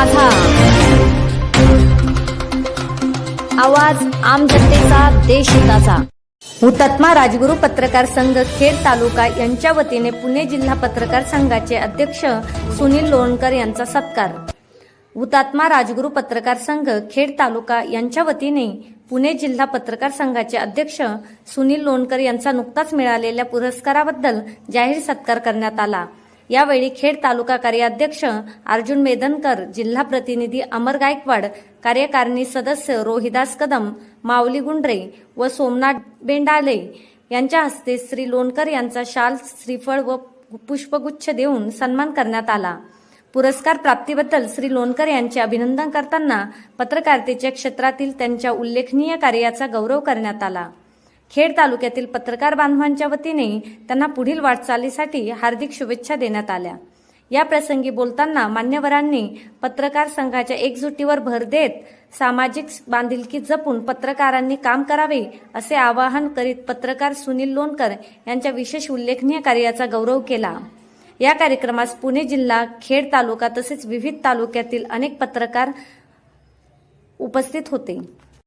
माझा, आवाज आम जनतेचा, देशहिताचा। हुतात्मा राजगुरू पत्रकार संघ खेड तालुका यांच्या वतीने पुणे जिल्हा पत्रकार संघाचे अध्यक्ष सुनील लोणकर यांचा सत्कार। हुतात्मा राजगुरू पत्रकार संघ खेड तालुका यांच्या वतीने पुणे जिल्हा पत्रकार संघाचे अध्यक्ष सुनील लोणकर यांचा नुकताच मिळालेल्या पुरस्काराबद्दल जाहीर सत्कार करण्यात आला। यावेळी खेड तालुका कार्याध्यक्ष अर्जुन मेदनकर, जिल्हा प्रतिनिधी अमर गायकवाड, कार्यकारिणी सदस्य रोहिदास कदम, माऊली गुंडरे व सोमनाथ बेंडाले यांच्या हस्ते श्री लोणकर यांचा शाल, श्रीफळ व पुष्पगुच्छ देऊन सन्मान करण्यात आला। पुरस्कार प्राप्तीबद्दल श्री लोणकर यांचे अभिनंदन करताना पत्रकारितेच्या क्षेत्रातील त्यांच्या उल्लेखनीय कार्याचा गौरव करण्यात आला। खेड तालुक्यातील पत्रकार बांधवांच्या वतीने त्यांना पुढील वाटचालीसाठी हार्दिक शुभेच्छा देण्यात आल्या। या प्रसंगी बोलताना मान्यवरांनी पत्रकार संघाच्या एकजुटीवर भर देत सामाजिक बांधिलकी जपून पत्रकारांनी काम करावे असे आवाहन करीत पत्रकार सुनील लोणकर यांच्या विशेष उल्लेखनीय कार्याचा गौरव केला। या कार्यक्रमास पुणे जिल्हा, खेड तालुका तसेच विविध तालुक्यातील अनेक पत्रकार उपस्थित होते।